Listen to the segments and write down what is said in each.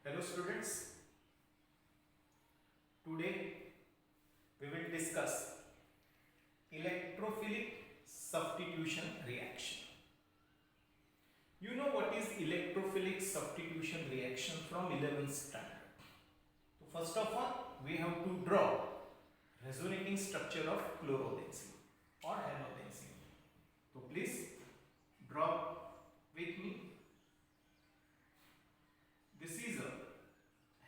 Hello students, today we will discuss electrophilic substitution reaction. You know what is electrophilic substitution reaction from 11th standard. So first of all, we have to draw resonating structure of chlorobenzene or halobenzene. So please draw with me. This is a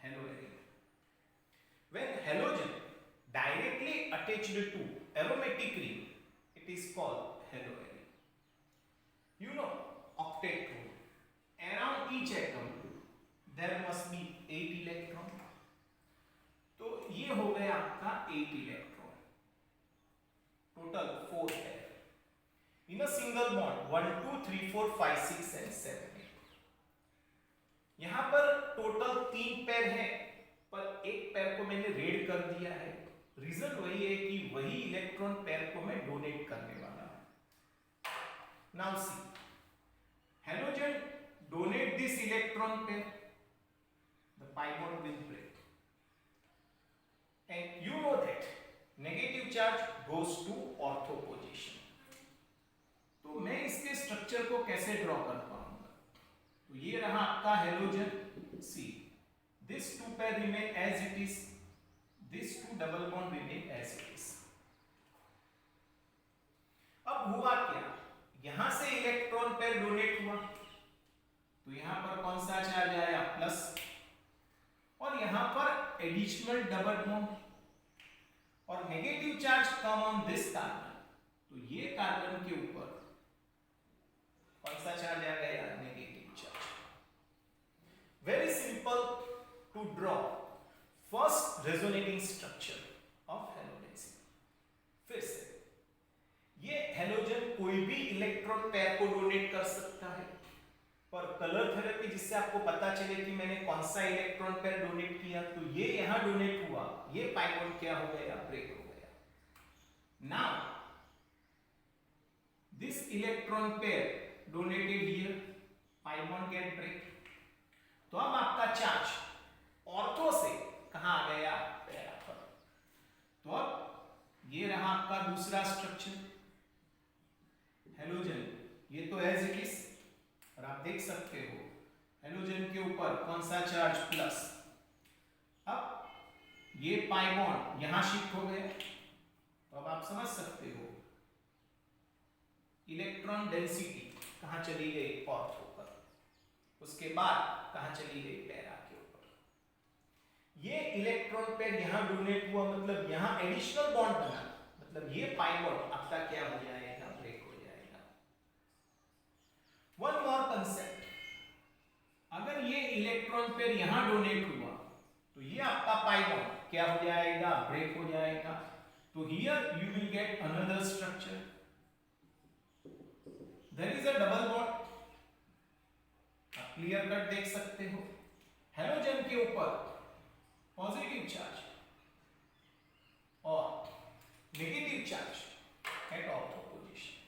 halogen. When halogen directly attached to aromatic ring, it is called halogen. You know octet rule. Around each atom there must be 8 electron. तो ये हो गया आपका 8 electron. Total 4 है. In a single bond 1, 2, 3, 4, 5, 6 and 7. यहां पर total 3 पैर है, पर एक पैर को मैंने रेड कर दिया है. रीजन वही है कि वही इलेक्ट्रॉन पैर को मैं डोनेट करने वाला हूं. Now see, halogen donate this electron pair, the pi bond will break, and you know that negative charge goes to ortho position. तो मैं इसके स्ट्रक्चर को कैसे ड्रॉ कर पाऊंगा? तो ये रहा आपका halogen. See, this two pair remain as it is, this two double bond remain as it is. अब हुआ क्या? यहां से इलेक्ट्रॉन पेयर डोनेट हुआ, तो यहां पर कौन सा चार्ज आया? प्लस. और यहां पर एडिशनल डबल बॉन्ड और negative charge come on this carbon. तो ये कार्बन के ऊपर कौन सा चार्ज आ गया? Negative charge. Very simple to draw first resonating structure of halogen. फिर से ये हेलोजन कोई भी इलेक्ट्रॉन पेयर को डोनेट कर सकता है, पर कलर थेरेपी जिससे आपको पता चले कि मैंने कौन सा इलेक्ट्रॉन पेयर डोनेट किया, तो ये यहां डोनेट हुआ, ये पाई बॉन्ड क्या हो गया? ब्रेक हो गया. Now this electron pair donated here, pi bond get break. तो अब आपका चार्ज ऑर्थो से कहां आ गया? पैरा पर. तो अब ये रहा आपका दूसरा स्ट्रक्चर हेलोजन. ये तो एज इट इज, और आप देख सकते हो हेलोजन के ऊपर कौन सा चार्ज? प्लस. अब ये पाई बॉन्ड यहां शिफ्ट हो गया. तो अब आप समझ सकते हो इलेक्ट्रॉन डेंसिटी कहां चली गई? ऑर्थो पर. उसके बाद कहां चली गई? पैरा के ऊपर. ये इलेक्ट्रॉन पेयर यहां डोनेट हुआ, मतलब यहां एडिशनल बॉन्ड बना, मतलब ये पाई बॉन्ड आपका क्या हो जाएगा? ब्रेक हो जाएगा. वन मोर कंसेप्ट, अगर ये इलेक्ट्रॉन पेयर यहां डोनेट हुआ, तो ये आपका पाई बॉन्ड क्या हो जाएगा? ब्रेक हो जाएगा. तो here you will get another structure. There is a double bond. आप क्लियर कट देख सकते हो. हेलोजन के ऊपर पॉजिटिव चार्ज और negative charge at ortho position.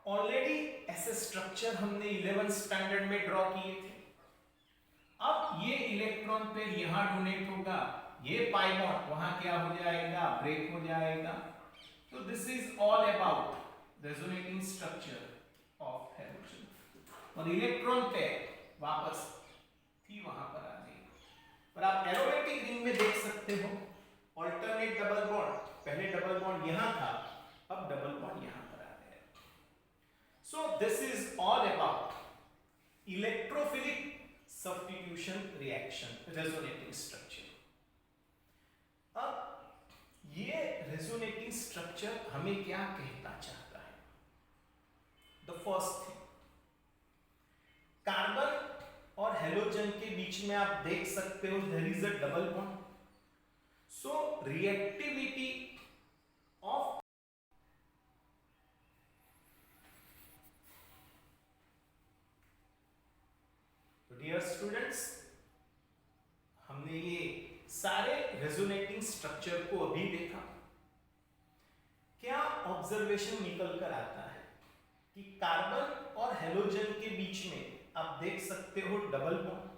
Already ऐसे स्ट्रक्चर हमने 11th स्टैंडर्ड में ड्रॉ किए थे. अब ये इलेक्ट्रॉन पेयर यहां डोनेट होगा, ये पाई बॉन्ड वहां क्या हो जाएगा? ब्रेक हो जाएगा. तो this is all about resonating structure of halogen. और इलेक्ट्रॉन पेयर वापस थी वहां पर आ गई. पर आप एरोमेटिक रिंग में देख सकते हो अल्टरनेट डबल बॉन्ड. पहले डबल बॉन्ड यहां था, अब डबल बॉन्ड यहां पर आ गया. So this is all about electrophilic substitution reaction, resonating structure. अब ये रेजोनेटिंग स्ट्रक्चर हमें क्या कहता चाहता है? द फर्स्ट थिंग, कार्बन और हेलोजन के बीच में आप देख सकते हो there is a double bond. So reactivity of dear students, हमने ये सारे रेजोनेटिंग स्ट्रक्चर को अभी देखा. क्या ऑब्जर्वेशन निकल कर आता है कि कार्बन और हेलोजन के बीच में आप देख सकते हो डबल बॉन्ड।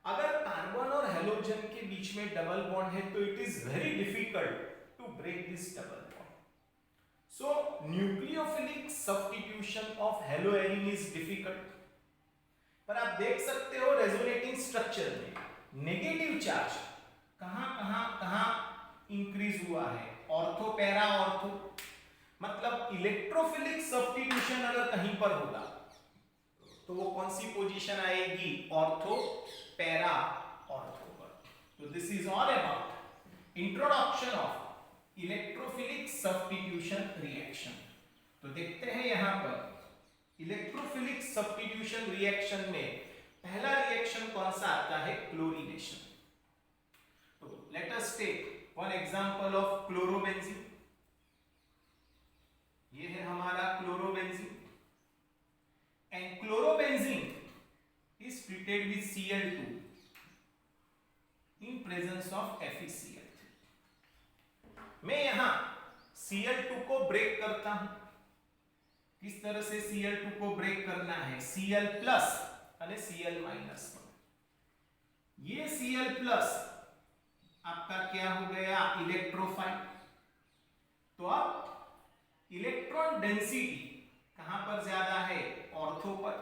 अगर कार्बन और हेलोजन के बीच में डबल बॉन्ड है तो it is very difficult to break this double bond. So nucleophilic substitution of haloarene is difficult. पर आप देख सकते हो रेजोनेटिंग स्ट्रक्चर में नेगेटिव चार्ज कहां इंक्रीज हुआ है, ऑर्थो पैरा ऑर्थो, मतलब इलेक्ट्रोफिलिक सब्स्टिट्यूशन अगर कहीं पर होगा तो वो कौन सी पोजीशन आएगी, ऑर्थो पैरा ऑर्थो पर। तो this is all about introduction of electrophilic substitution reaction. तो देखते हैं यहां पर इलेक्ट्रोफिलिक सब्स्टिट्यूशन रिएक्शन में पहला रिएक्शन कौन सा आता है, क्लोरीनेशन। तो let us take one example of chlorobenzene. ये है हमारा chlorobenzene and chlorobenzene is treated with Cl2 in presence of FeCl3। मैं यहां Cl2 को ब्रेक करता हूं। किस तरह से Cl2 को ब्रेक करना है, Cl प्लस और Cl माइनस। ये Cl प्लस आपका क्या हो गया, इलेक्ट्रोफाइल। तो अब इलेक्ट्रॉन डेंसिटी कहां पर ज्यादा है, ऑर्थो पर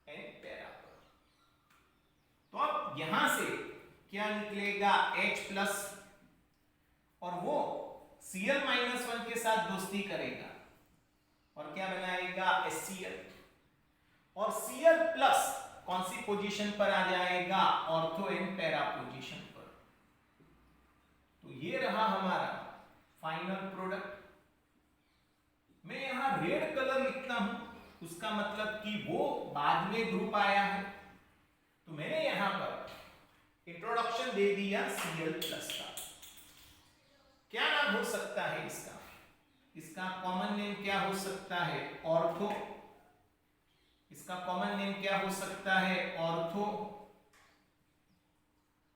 एंड पैरा पर। तो अब यहां से क्या निकलेगा, H प्लस, और वो Cl माइनस 1 के साथ दोस्ती करेगा और क्या बनाएगा, HCl। और Cl प्लस कौन सी पोजीशन पर आ जाएगा, ऑर्थो एंड पैरा पोजीशन पर। तो ये रहा हमारा फाइनल प्रोडक्ट। मैं यहां रेड कलर लिखता हूं, उसका मतलब कि वो बाद में ग्रुप आया है। तो मैंने यहां पर इंट्रोडक्शन दे दिया Cl प्लस का। क्या नाम हो सकता है इसका, इसका कॉमन नेम क्या हो सकता है, ऑर्थो। इसका कॉमन नेम क्या हो सकता है, ऑर्थो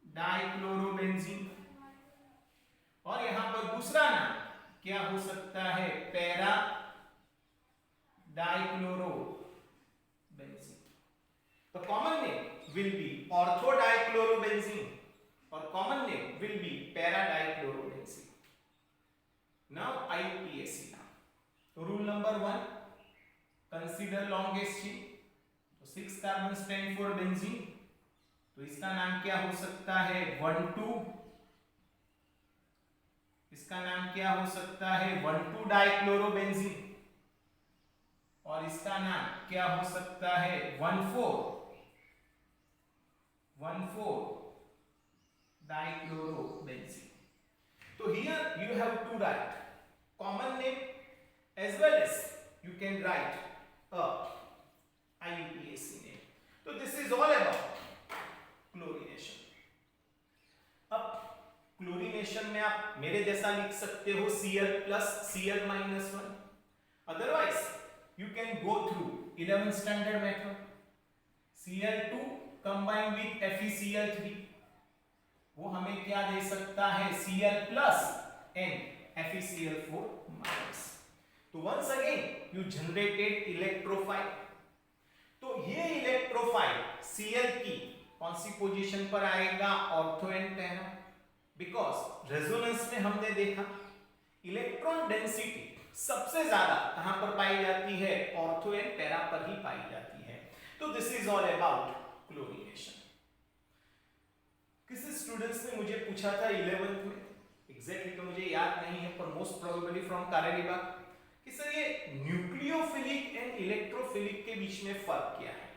डाइक्लोरोबेंजीन। और यहां पर दूसरा नाम क्या हो सकता है, पैरा डाइक्लोरोबेंजीन। तो common name will be ortho dichlorobenzene और common name will be para dichlorobenzene. Now IUPAC now. तो rule number 1, consider longest chain. तो 6 कार्बन स्टैंड फॉर बेंजीन, तो इसका नाम क्या हो सकता है, 1,2। इसका नाम क्या हो सकता है, 1,2 डाइक्लोरोबेंजीन। और इसका नाम क्या हो सकता है, 1,4 dichlorobenzene. So here you have to write common name as well as you can write a IUPAC name. So this is all about chlorination. अब chlorination में आप मेरे जैसा लिख सकते हो Cl plus Cl minus 1. Otherwise you can go through 11th standard method. Cl2 combined with FeCl3. वो हमें क्या दे सकता है, Cl plus and FeCl4 minus. तो once again you generated electrophile. तो ये इलेक्ट्रोफाइल Cl की कौन सी पोजीशन पर आएगा, ortho and para. Because resonance में हमने देखा इलेक्ट्रॉन डेंसिटी सबसे ज्यादा कहां पर पाई जाती है, ऑर्थो एंड पैरा पर ही पाई जाती है। तो this is all about chlorination. किसी स्टूडेंट्स ने मुझे पूछा था 11th में, एग्जैक्टली तो मुझे याद नहीं है, पर मोस्ट प्रोबेबली फ्रॉम कारेनिबा, कि सर ये न्यूक्लियोफिलिक एंड इलेक्ट्रोफिलिक के बीच में फर्क क्या है।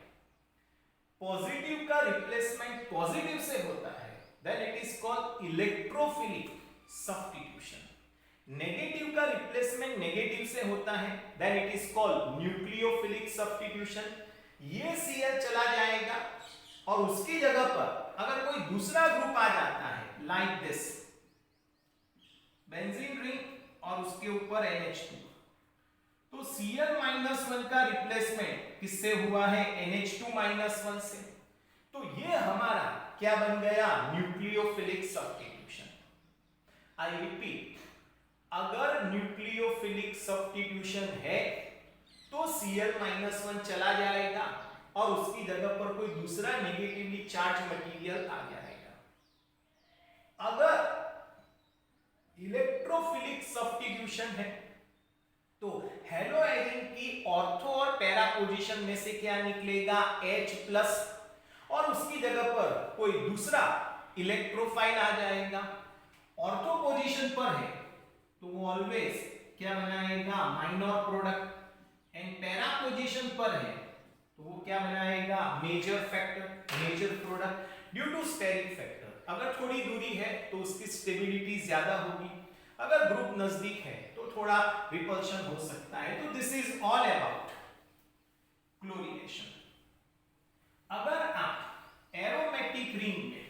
पॉजिटिव का रिप्लेसमेंट पॉजिटिव से होता है, then it is called electrophilic substitution. Negative का रिप्लेसमेंट नेगेटिव से होता है, then it is called nucleophilic substitution. ये Cl चला जाएगा और उसकी जगह पर अगर कोई दूसरा ग्रुप आ जाता है, लाइक दिस बेंजीन रिंग और उसके ऊपर NH2, तो Cl-1 का रिप्लेसमेंट किससे हुआ है, NH2-1 से। तो ये हमारा क्या बन गया, न्यूक्लियोफिलिक सब्स्टिट्यूशन। आई रिपीट, अगर न्यूक्लियोफिलिक सब्स्टिट्यूशन है तो Cl-1 चला जाएगा और उसकी जगह पर कोई दूसरा नेगेटिवली चार्ज मटेरियल आ जाएगा। अगर इलेक्ट्रोफिलिक सब्स्टिट्यूशन है तो हेलोजन की ऑर्थो और पैरा पोजीशन में से क्या निकलेगा, H+ और उसकी जगह पर कोई दूसरा इलेक्ट्रोफाइल आ जाएगा। ऑर्थो पोजीशन पर है तो वो ऑलवेज क्या बनाएगा, minor product, and para position पर है तो वो क्या बनाएगा, major factor, major product due to steric factor. अगर थोड़ी दूरी है तो उसकी स्टेबिलिटी ज्यादा होगी, अगर ग्रुप नजदीक है तो थोड़ा रिपल्शन हो सकता है। तो this is all about chlorination. अगर आप एरोमेटिक रिंग में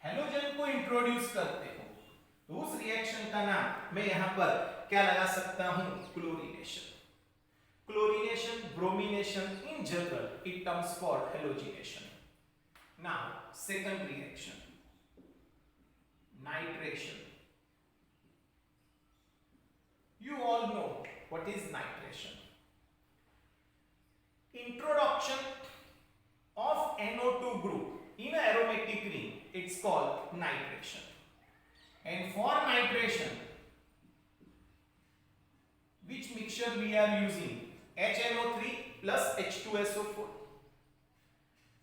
हेलोजन को इंट्रोड्यूस करते हो तो उस रिएक्शन का नाम मैं यहां पर क्या लगा सकता हूं, chlorination. Chlorination, bromination, in general, it comes for halogenation. Now, second reaction, nitration. You all know what is nitration. Introduction of NO2 group in an aromatic ring, it's called nitration. And for nitration, which mixture we are using? HNO3 plus H2SO4.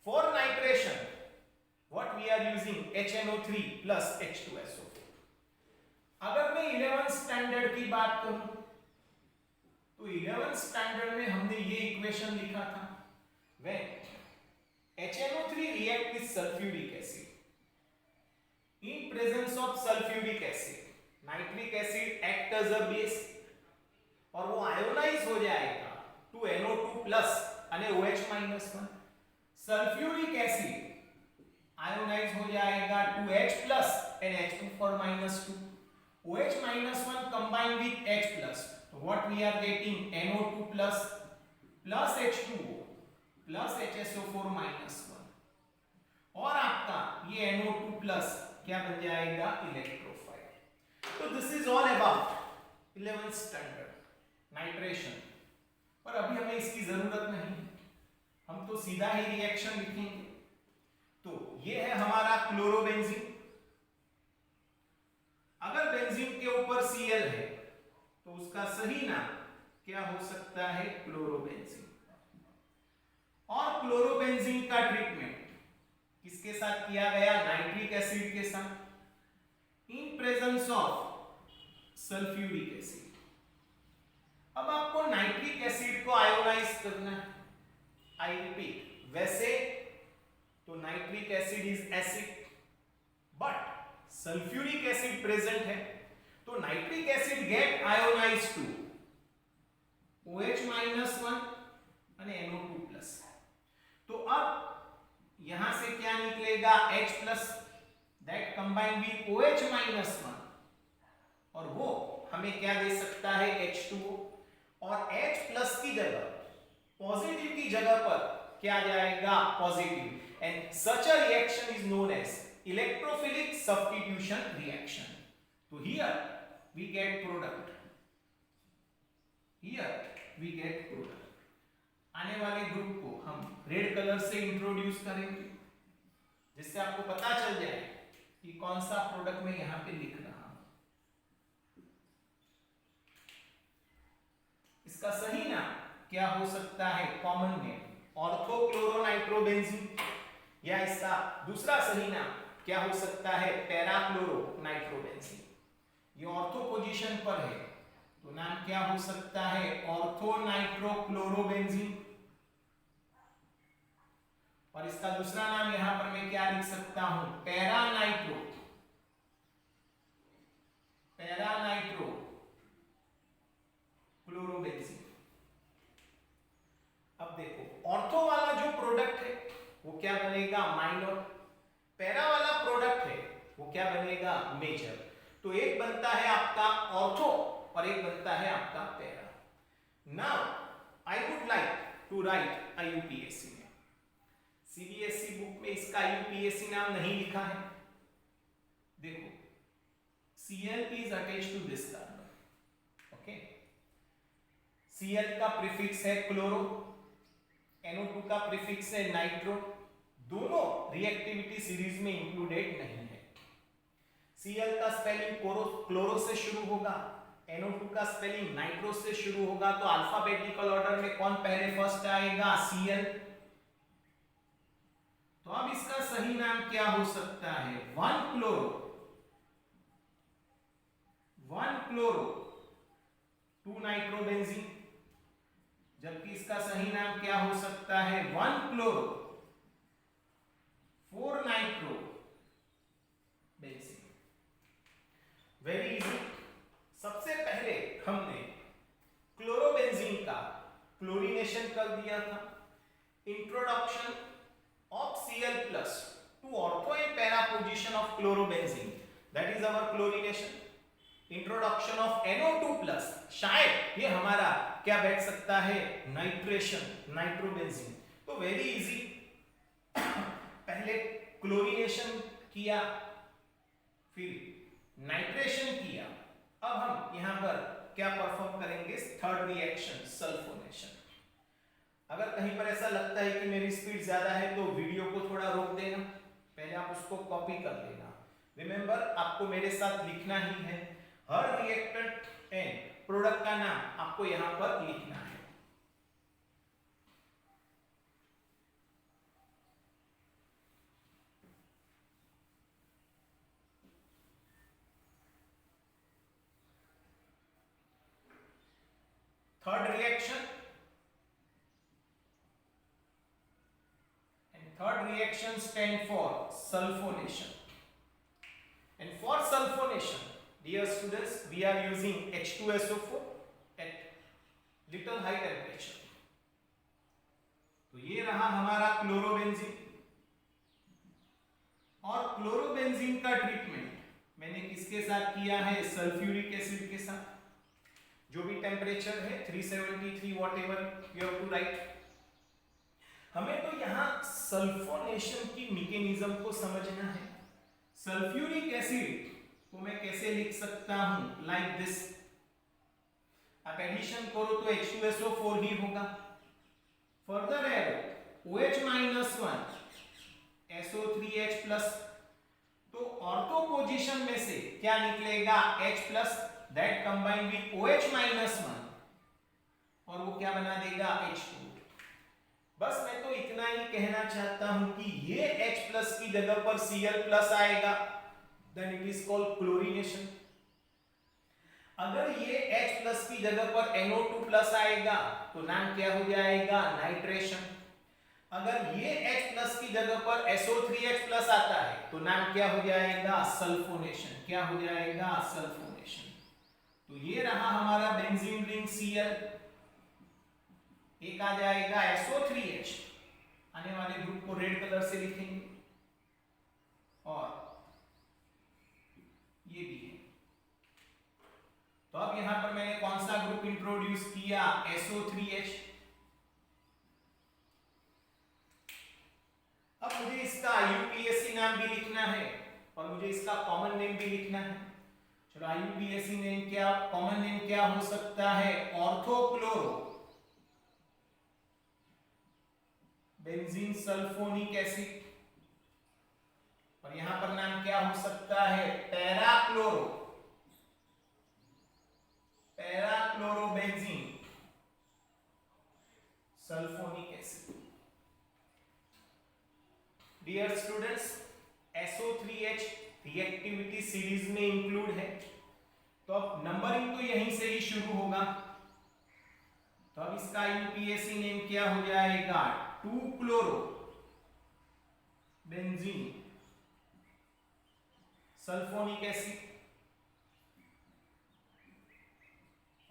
For nitration, what we are using? HNO3 plus H2SO4. अगर मैं 11th standard की बात करूं तो 11th standard में हमने ये equation लिखा था, when HNO3 react with sulfuric acid, in presence of sulfuric acid, nitric acid act as a base और वो आयोनाइज हो जाएगा टू NO2 प्लस અને OH minus 1। Sulphuric acid ionize हो जाएगा to H plus and H2 minus 2। OH minus 1 combine with H plus, तो what we are getting, NO2 plus plus H2O plus HSO4 minus 1 और आपका ये NO2 plus क्या बन जाएगा, इलेक्ट्रोफाइल। तो this is all about 11th standard nitration. पर अभी हमें इसकी जरूरत नहीं, हम तो सीधा ही रिएक्शन लिखेंगे। तो ये है हमारा क्लोरोबेंजीन। अगर बेंजीन के ऊपर Cl है तो उसका सही नाम क्या हो सकता है, क्लोरोबेंजीन। और क्लोरोबेंजीन का ट्रीटमेंट किसके साथ किया गया, नाइट्रिक एसिड के साथ, इन प्रेजेंस ऑफ सल्फ्यूरिक एसिड। अब आपको नाइट्रिक एसिड को आयोनाइज करना है। आई रिपीट, वैसे तो nitric acid is acid but sulphuric acid present है तो nitric acid get ionise to OH minus 1 और NO2 प्लस। तो अब यहां से क्या निकलेगा, H plus that combine with OH minus 1 और वो हमें क्या दे सकता है, H2O। और H प्लस की जगह पॉजिटिव की जगह पर क्या जाएगा, positive, and such a reaction is known as electrophilic substitution reaction. तो हियर वी गेट प्रोडक्ट, आने वाले ग्रुप को हम रेड कलर से इंट्रोड्यूस करेंगे जिससे आपको पता चल जाए कि कौन सा प्रोडक्ट मैं यहां पे लिख रहा हूं। इसका सही नाम क्या हो सकता है, कॉमन नेम ऑर्थोक्लोरोनाइट्रोबेंजीन, या इसका दूसरा सही नाम क्या हो सकता है, पैराक्लोरोनाइट्रोबेंजीन। ये ऑर्थो पोजीशन पर है तो नाम क्या हो सकता है, ऑर्थोनाइट्रोक्लोरोबेंजीन। और इसका दूसरा नाम यहां पर मैं क्या लिख सकता हूं, पैरानाइट्रोक्लोरोबेंजीन। अब देखो, ऑर्थो वाला जो प्रोडक्ट है वो क्या बनेगा, माइनर। पैरा वाला प्रोडक्ट है वो क्या बनेगा, मेजर। तो एक बनता है आपका ऑर्थो और एक बनता है आपका para. Now I would like to write a UPSC में, सीबीएसई बुक में इसका यूपीएससी नाम नहीं लिखा है। देखो, Cl is attached to this carbon, okay, Cl का प्रीफिक्स है क्लोरो, NO2 का प्रीफिक्स है नाइट्रो, दोनों रिएक्टिविटी सीरीज में इंक्लूडेड नहीं है। Cl का स्पेलिंग क्लोरो से शुरू होगा, NO2 का स्पेलिंग नाइट्रो से शुरू होगा, तो अल्फाबेटिकल ऑर्डर में कौन पहले फर्स्ट आएगा? Cl। तो अब इसका सही नाम क्या हो सकता है? 1 क्लोरो 2 नाइट्रोबेंजीन, जबकि इसका सही नाम क्या हो सकता है? 1 chloro 4 nitro benzene. Very easy. सबसे पहले हमने क्लोरोबेंजीन का क्लोरीनेशन कर दिया था। Introduction of Cl plus to ortho and para position of chlorobenzene, that is our chlorination. Introduction of NO2 plus, शायद ये हमारा क्या बैठ सकता है? Nitration, nitrobenzene. तो वेरी इजी, पहले क्लोरीनेशन किया, फिर नाइट्रेशन किया। अब हम यहां पर क्या परफॉर्म करेंगे? Third reaction, sulphonation. अगर कहीं पर ऐसा लगता है कि मेरी स्पीड ज्यादा है तो वीडियो को थोड़ा रोक देना, पहले आप उसको कॉपी कर लेना। रिमेंबर, आपको मेरे साथ लिखना ही है, हर रिएक्टेंट एंड प्रोडक्ट का नाम आपको यहां पर लिखना है। Third reaction, third reaction stand for sulfonation, and for sulfonation, dear students, we are using H2SO4 at little high temperature. तो ये रहा हमारा क्लोरोबेंजीन, और क्लोरोबेंजीन का ट्रीटमेंट मैंने किसके साथ किया है? सल्फ्यूरिक एसिड के साथ। जो भी टेम्परेचर है 373 whatever you have to write। हमें तो यहां सल्फोनेशन की मैकेनिज्म को समझना है। सल्फ्यूरिक एसिड को मैं कैसे लिख सकता हूं? Like this. आप एडिशन करो तो H2SO4 ही होगा। फर्दर एरो OH-1 SO3H+, तो ऑर्थो पोजीशन में से क्या निकलेगा? H+, that combine with OH-1, और वो क्या बना देगा? H2। बस मैं तो इतना ही कहना चाहता हूं कि ये H+ की जगह पर Cl+ आएगा, then it is called chlorination. अगर ये H+ की जगह पर NO2+ आएगा तो नाम क्या हो जाएगा? नाइट्रेशन। अगर ये H+ की जगह पर SO3H+ आता है तो नाम क्या हो जाएगा? सल्फोनेशन। क्या हो जाएगा? सल्फोनेशन। तो ये रहा हमारा बेंजीन रिंग Cl, एक आ जाएगा SO3H, आने वाले ग्रुप को रेड कलर से लिखेंगे, और ये भी है। तो अब यहां पर मैंने कौन सा ग्रुप इंट्रोड्यूस किया? SO3H। अब मुझे इसका IUPAC नाम भी लिखना है और मुझे इसका कॉमन नेम भी लिखना है। चलो, IUPAC नेम क्या, कॉमन नेम क्या हो सकता है? ऑर्थोक्लोरो बेंजीन सल्फोनिक एसिड, और यहां पर नाम क्या हो सकता है? Para chlorobenzene sulphonic acid. Dear students, SO3H reactivity series में इंक्लूड है, तो अब नंबरिंग तो यहीं से ही शुरू होगा। तो अब इसका IUPAC नेम क्या हो जाएगा? 2 क्लोरो बेंजीन सल्फोनिक एसिड,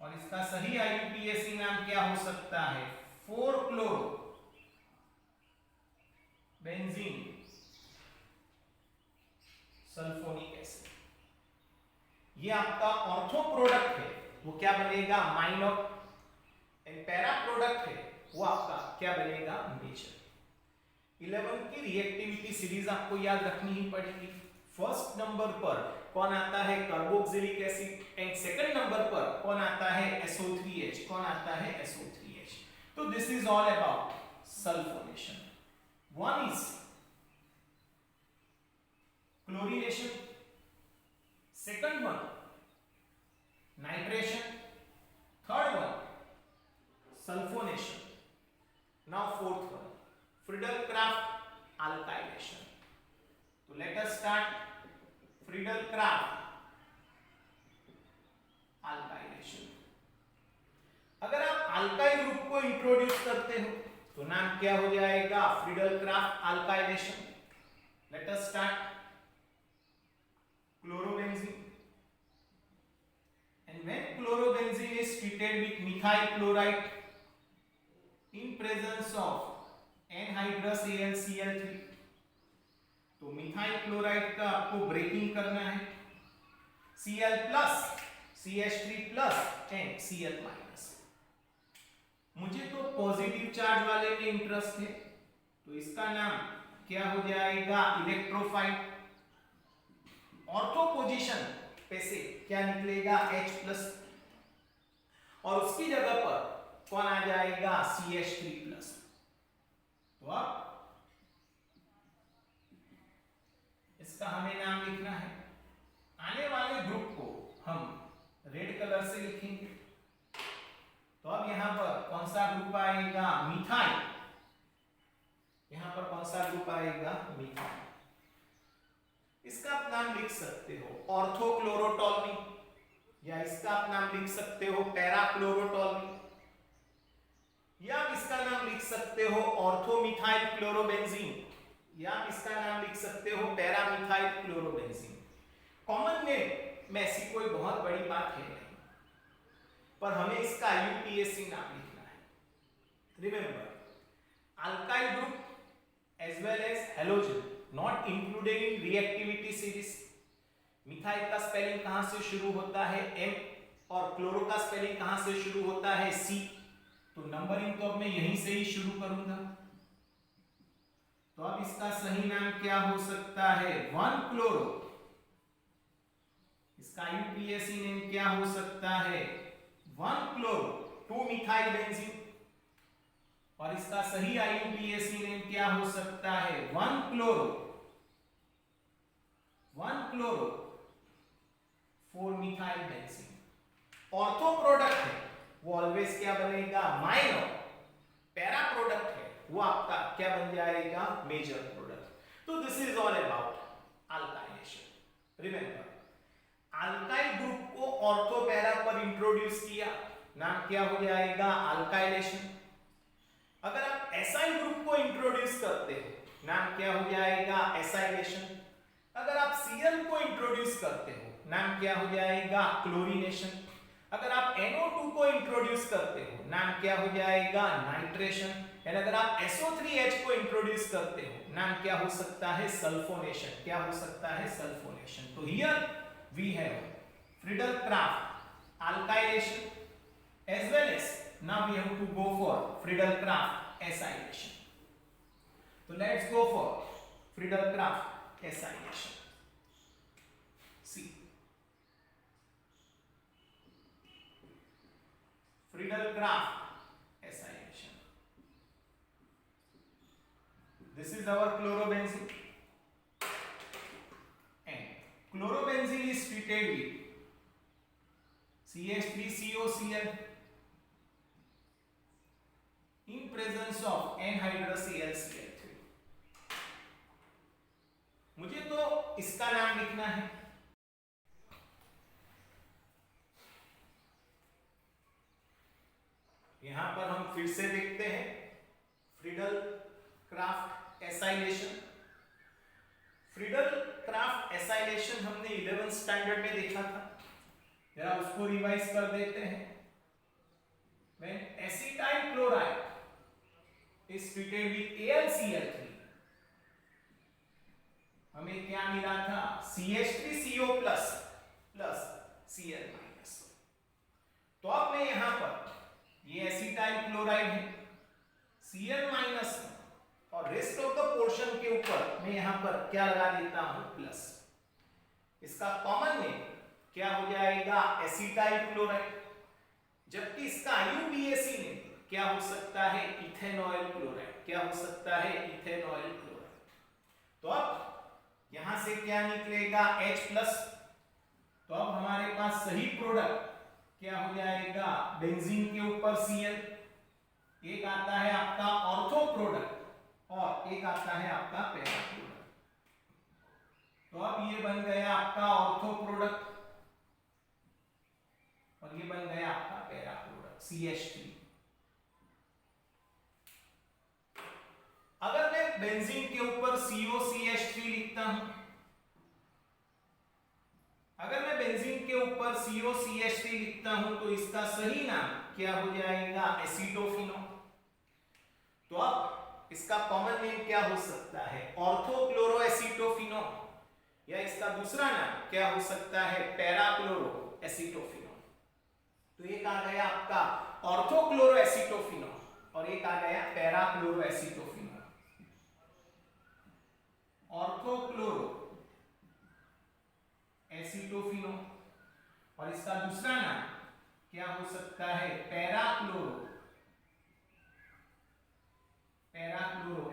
और इसका सही IUPAC नाम क्या हो सकता है? 4 क्लोरो बेंजीन सल्फोनिक एसिड। ये आपका ऑर्थो प्रोडक्ट है, वो क्या बनेगा? माइनर, एंड पैरा प्रोडक्ट है, वो आपका क्या बनेगा? मेजर। 11 की रिएक्टिविटी सीरीज आपको याद रखनी ही पड़ेगी। फर्स्ट नंबर पर कौन आता है carboxylic acid and second number पर कौन आता है SO3H, कौन आता है SO3H। तो this is all about sulphonation. One is chlorination, second one nitration, third one sulfonation, now fourth one Friedel-Crafts alkylation। तो let us start Friedel-Crafts alkylation। अगर आप अल्काइल ग्रुप को इंट्रोड्यूस करते हो तो नाम क्या हो जाएगा Friedel-Crafts alkylation। let us start chlorobenzene, and when chlorobenzene is treated with methyl chloride in presence of anhydrous AlCl3, तो मिथाइल क्लोराइड का आपको ब्रेकिंग करना है, Cl plus CH3 plus and Cl minus. मुझे तो पॉजिटिव चार्ज वाले में interest है, तो इसका नाम क्या हो जाएगा इलेक्ट्रोफाइल। ऑर्थो पोजीशन पे से क्या निकलेगा H प्लस, और उसकी जगह पर कौन आ जाएगा CH3 प्लस। तो अब इसका हमें नाम लिखना है, आने वाले ग्रुप को हम रेड कलर से लिखेंगे। तो अब यहां पर कौन सा ग्रुप आएगा मिथाइल, यहां पर कौन सा ग्रुप आएगा मिथाइल। इसका आप नाम लिख सकते हो ऑर्थोक्लोरोटोल्मी, या इसका आप नाम लिख सकते हो पैराक्लोरोटोल्मी, या आप इसका नाम लिख सकते हो ऑर्थोमिथाइल क्लोरोबेंजीन, या आप इसका नाम लिख सकते हो पैरामिथाइल क्लोरोबेंजीन। कॉमन नेम में ऐसी कोई बहुत बड़ी बात है नहीं, पर हमें इसका यूपीएससी नाम लिखना है। Remember alkyl group as well as halogen not included in reactivity series. Methyl का स्पेलिंग कहां से शुरू होता है M, और क्लोरो का स्पेलिंग कहां से शुरू होता है C, तो नंबरिंग तो अब मैं यहीं से ही शुरू करूंगा। तो अब इसका सही नाम क्या हो सकता है 1 क्लोरो, इसका यूपीएससी नेम क्या हो सकता है 1 क्लोरो 2 मिथाइल बेंजीन, और इसका सही IUPAC नेम क्या हो सकता है 1 chloro 4 methyl benzene. Ortho product है वो ऑलवेज क्या बनेगा माइनर, पैरा प्रोडक्ट है वो आपका क्या बन जाएगा मेजर प्रोडक्ट। तो this is all about alkylation. Remember alkyl group को ऑर्थो पैरा पर इंट्रोड्यूस किया, नाम क्या हो जाएगा अल्काइलेशन। अगर आप एसाइल ग्रुप को इंट्रोड्यूस करते हो नाम क्या हो जाएगा एसाइलेशन। अगर आप Cl को इंट्रोड्यूस करते हो नाम क्या हो जाएगा क्लोरीनेशन। अगर आप NO2 को इंट्रोड्यूस करते हो नाम क्या हो जाएगा नाइट्रेशन। एंड अगर आप SO3H को इंट्रोड्यूस करते हो नाम क्या हो सकता है सल्फोनेशन, क्या हो सकता है सल्फोनेशन। तो here we have Friedel-Crafts alkylation as well as now we have to go for Friedel-Crafts acylation. So let's go for Friedel-Crafts acylation. See, Friedel-Crafts acylation. This is our chlorobenzene, and chlorobenzene is treated with CH3COCl in presence of anhydrous AlCl3। मुझे तो इसका नाम लिखना है, यहां पर हम फिर से देखते हैं Friedel-Crafts acylation। Friedel-Crafts acylation हमने 11th स्टैंडर्ड में देखा था, जरा उसको रिवाइज कर देते हैं। When acetyl chloride is treated with AlCl3, हमें क्या मिला था CH3CO plus plus Cl minus. तो अब मैं यहां पर ये एसिटाइल क्लोराइड है Cl माइनस और रेस्ट ऑफ द पोर्शन के ऊपर मैं यहां पर क्या लगा देता हूं प्लस। इसका कॉमन नेम क्या हो जाएगा, एसिटाइल क्लोराइड, जबकि इसका IUPAC नेम क्या हो सकता है, इथेनॉइल क्लोराइड। क्या हो सकता है, इथेनॉइल क्लोराइड। तो अब यहां से क्या निकलेगा, H+। तो अब हमारे पास सही प्रोडक्ट क्या हो जाएगा, बेंजीन के ऊपर Cl, एक आता है आपका ऑर्थो प्रोडक्ट और एक आता है आपका पैरा प्रोडक्ट। तो अब ये बन गया आपका ऑर्थो प्रोडक्ट और ये बन गया आपका पैरा प्रोडक्ट CH3। अगर मैं बेंजीन के ऊपर COCH3 लिखता हूं, अगर मैं बेंजीन के ऊपर COCH3 लिखता हूं तो इसका सही नाम क्या हो जाएगा, एसीटोफिनो। तो अब इसका कॉमन नेम क्या हो सकता है, ऑर्थोक्लोरोएसीटोफिनो, या इसका दूसरा नाम क्या हो सकता है, पैराक्लोरोएसीटोफिनो। तो एक आ गया आपका ऑर्थोक्लोरोएसीटोफिनो और एक आ गया पैराक्लोरोएसीटोफिनो। ऑर्थोक्लोरो एसीटोफिनो और इसका दूसरा नाम क्या हो सकता है, पैराक्लोरो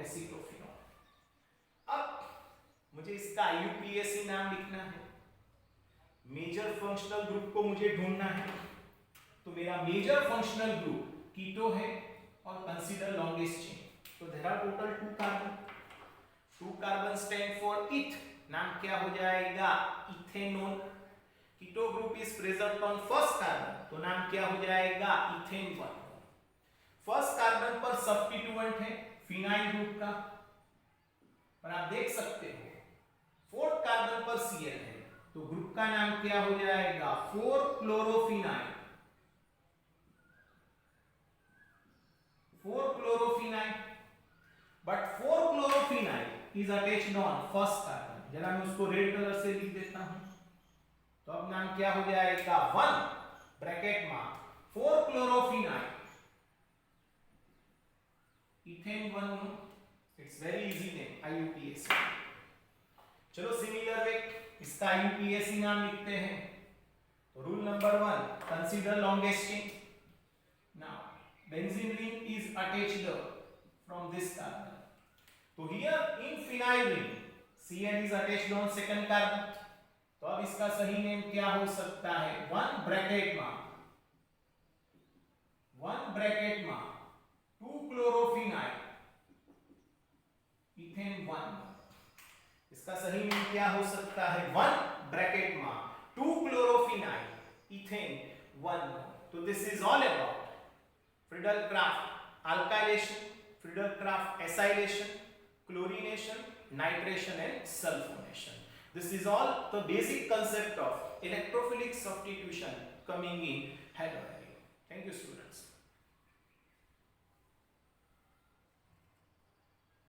एसीटोफिनो। अब मुझे इसका IUPAC नाम लिखना है, मेजर फंक्शनल ग्रुप को मुझे ढूंढना है। तो मेरा मेजर फंक्शनल ग्रुप कीटो है और कंसीडर लॉन्गेस्ट चेन। तो there are total 2 carbon, 2 carbon stand for eth, नाम क्या हो जाएगा, ethanol. Keto group is present on first carbon, तो नाम क्या हो जाएगा, इथेन 1। फर्स्ट कार्बन पर सब्स्टिट्यूएंट है फिनाइल ग्रुप का, और आप देख सकते हो फोर्थ कार्बन पर Cl है, तो ग्रुप का नाम क्या हो जाएगा, four chlorophenyl. Four chlorophenyl, but four chlorophenyl is attached on first carbon. जरा मैं उसको रेड कलर से लिख देता हूं, तो अब नाम क्या हो जाएगा, 1 bracket mark four chlorophenyl ethane 1। It's very easy name, IUPAC। चलो सिमिलर वे इसका IUPAC नाम लिखते हैं। तो rule number 1, consider longest chain. Now benzene ring is attached from this carbon, so here in phenyl ring Cl is attached on second carbon। तो अब इसका सही नेम क्या हो सकता है, 1 ब्रैकेट मार्क 2-क्लोरोफिनाइल इथेन 1। इसका सही नेम क्या हो सकता है, 1 ब्रैकेट मार्क 2-क्लोरोफिनाइल इथेन 1। तो this is all about Friedel-Crafts alkylation, Friedel-Crafts acylation, chlorination, nitration and sulfonation. This is all the basic concept of electrophilic substitution coming in hydrolysis. Thank you students.